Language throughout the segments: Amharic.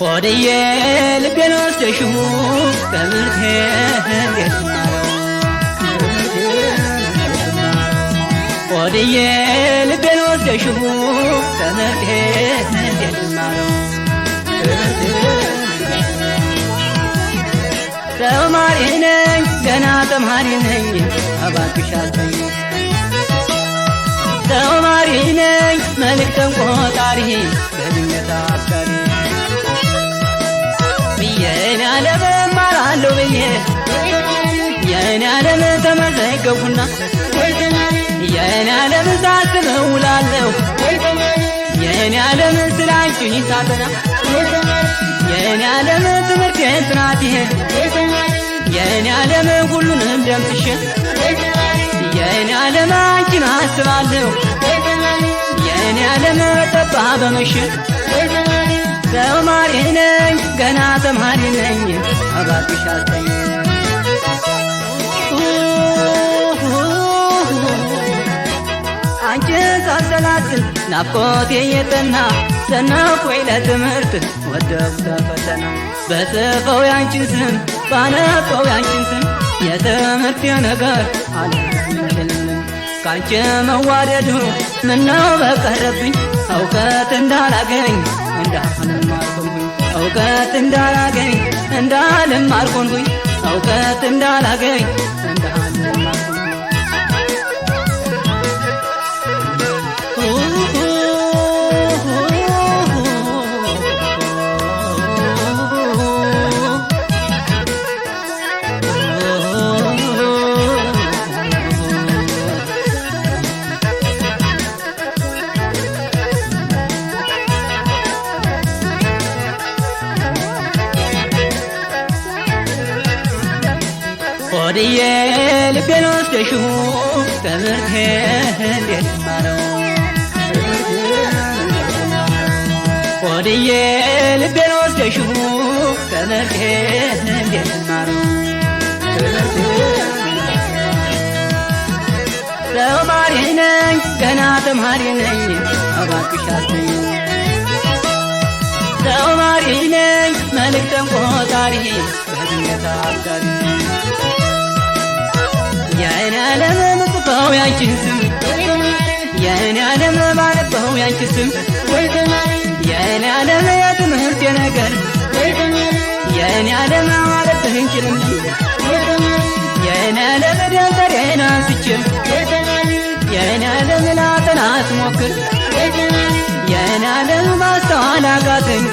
ወደየ ልቤን ወስደሽው በምርቴ እንዴት ማረው ወደየ ልቤን ወስደሽው በምርቴ እንዴት ማረው ተማሪ ነኝ ገና ተማሪ ነኝ እባክሽ አልተኝ ተማሪ ነኝ መልእክተን ቆጣሪ በድንገት አፍቃሪ የኔ ዓለም እማራለሁ ብዬ የኔ ዓለም ተመዘገብኩና የኔ ዓለም ሳስበው ውላለሁ የኔ ዓለም ስላንቺ ሳጠና የኔ ዓለም ትምህርቴ ጥናቴ የኔ ዓለም ሁሉንም ደምስሼ የኔ ዓለም አንቺን አስባለሁ የኔ ዓለም ጠባ በመሸ ተማሪ ነኝ ገና ተማሪ ነኝ እባክሽ አልተኝ አንቺን ሳሰላስል ናፍቆቴ የጠና ሰነፍኩኝ ለትምህርት ወደኩ ተፈተና በጽፈው ያንቺን ስም ባነበው ያንቺን ስም የትምህርቴ ነገር አልችልም ካንቺ መዋደዱ ምነው በቀረብኝ እውቀት እንዳላገኝ እንዳልማርኩኝ እውቀት እንዳላገኝ እንዳልማርኩኝ እውቀት እንዳላገኝ እንዳልማርኩኝ ወደየ ልቤን ወስደሽው ትምህርቴ እንዴት ማረው ወደየ ልቤን ወስደሽው ትምህርቴ እንዴት ማረው ተማሪ ነኝ ገና ተማሪ ነኝ እባክሽ አልተኝ ተማሪ ነኝ መልእክተን ቆጣሪ በድንገት አፍቃሪ የኔ ዓለም ምጽፈው ያንቺን ስም የኔ ዓለም ባነበው ያንቺን ስም የኔ ዓለም የትምህርቴ ነገር የኔ ዓለም አለብህን ችልም የኔ ዓለም ደብተሬን አንስቼ የኔ ዓለም ላጠና ስሞክር የኔ ዓለም ማስተዋል አቃተኝ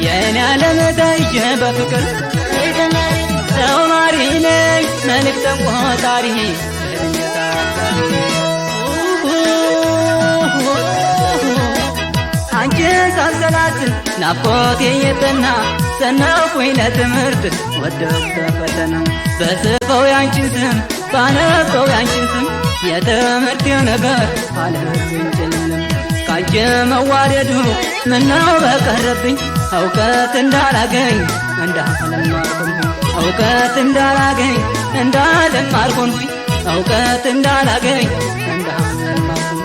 የኔ ዓለም ተይዤ በፍቅር ተማሪ ነኝ መልእክተን ቆጣሪ አንቺን ሳሰላስል ናፍቆቴ የጠና ሰነፍኩኝ ለትምህርት ወደኩ ተፈተና በጽፈው ያንቺን ስም ባነበው ያንቺን ስም የትምህርቴ ነገር አለብኝ ጭልም ካንቺ መዋደዱ ምነው በቀረብኝ እውቀት እንዳላገኝ እንዳልማርኩኝ እውቀት እንዳላገኝ እንዳልማርኩኝ እውቀት እንዳላገኝ እንዳልማርኩኝ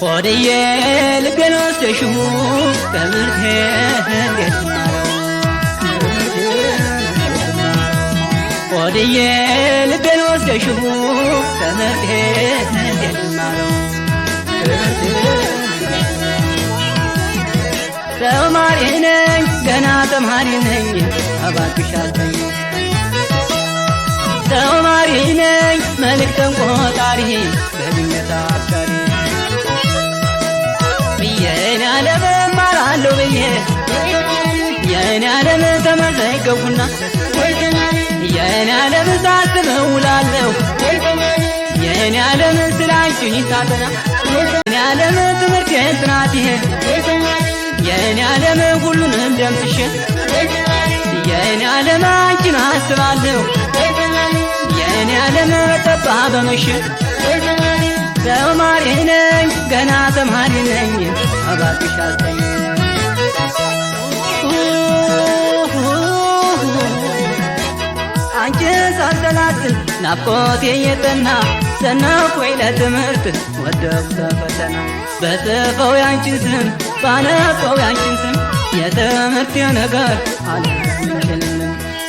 ሆድዬ ልቤን ወስደሽው በምርቴ እንዴት ማረው ሆድዬ ልቤን ወስደሽው በምርቴ እንዴት ማረው ተማሪ ነኝ ገና ተማሪ ነኝ እባክሽ አትተኝ ተማሪ ነኝ መልእክተን ቆጣሪ በድንገት አፍቃሪ የኔ ዓለም እማራለሁ ብዬ የኔ ዓለም ተመዘገብኩና የኔ ዓለም ሳስበው እውላለሁ የኔ ዓለም ስላንቺ ሳጠና የኔ ዓለም ትምህርቴ ጥናቴ የኔ ዓለም ሁሉንም ደምስሼ የኔ ዓለም አንቺን አስባለሁ የኔ ዓለም ጠባ በመሸ ተማሪ ነኝ ገና ተማሪ ነኝ እባክሽ አትተኝ አንቺን ሳሰላስል ናፍቆቴ የጠና ሰነፍኩኝ ለትምህርት ወደኩ ተፈተና በጽፈው ያንቺን ስም ባነበው ያንቺን ስም የትምህርቴ ነገር አልችልም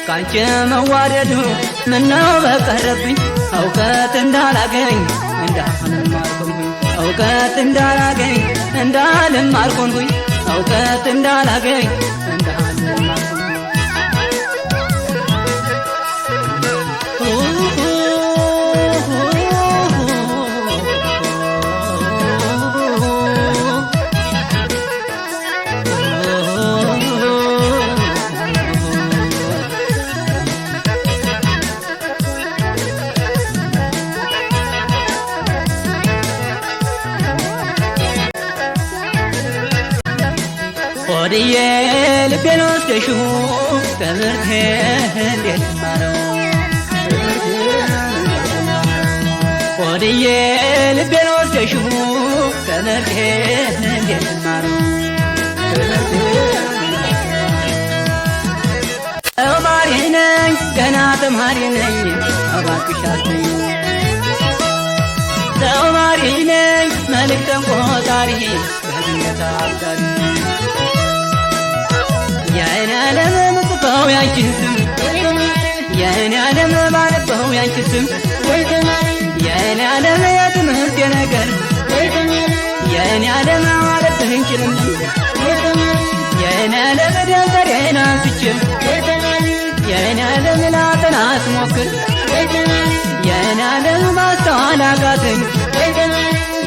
ካንቺ መዋደዱ ምነው በቀረብኝ እውቀት እንዳላገኝ እንዳልማርኩኝ እውቀት እንዳላገኝ እንዳልማርኩኝ እውቀት እንዳላገኝ እንዳልማርኩኝ ሆድዬ ልቤን ወስደሽው በምርቴ እንዴት ማረው ሆድዬ ልቤን ወስደሽው በምርቴ እንዴት ማረው ተማሪ ነኝ ገና ተማሪ ነኝ እባክሽ አትተኝ ተማሪ ነኝ መልእክተን ቆጣሪ በድንገት አፍቃሪ የኔ ዓለም ምጽፈው ያንቺን ስም የኔ ዓለም ባነበው ያንቺን ስም የኔ ዓለም የትምህርቴ ነገር የኔ ዓለም አለብህን ችልም የኔ ዓለም ደብተሬን አንስቼ የኔ ዓለም ላጠና ስሞክር የኔ ዓለም ማስተዋል አቃተኝ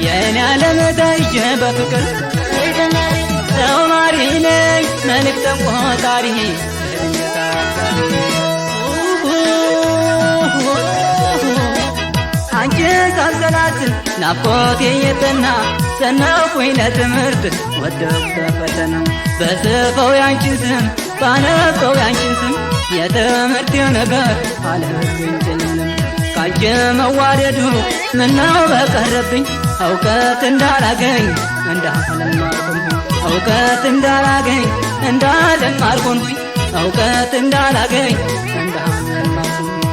የኔ ዓለም ተይዤ በፍቅር ተማሪ ነኝ መልእክተን ቆጣሪ በድንገት አፍቃሪ አንቺን ሳሰላስል ናፍቆቴ የጠና ሰነፍኩኝ ለትምህርት ወደኩ ተፈተና በጽፈው ያንቺን ስም ባነበው ያንቺን ስም የትምህርቴ ነገር አለብኝ ጭልም ካንቺ መዋደዱ ምነው በቀረብኝ እውቀት እንዳላገኝ እንዳልማርኩኝ እውቀት እንዳላገኝ እንዳልማርኩኝ እውቀት እንዳላገኝ እንዳልማርኩኝ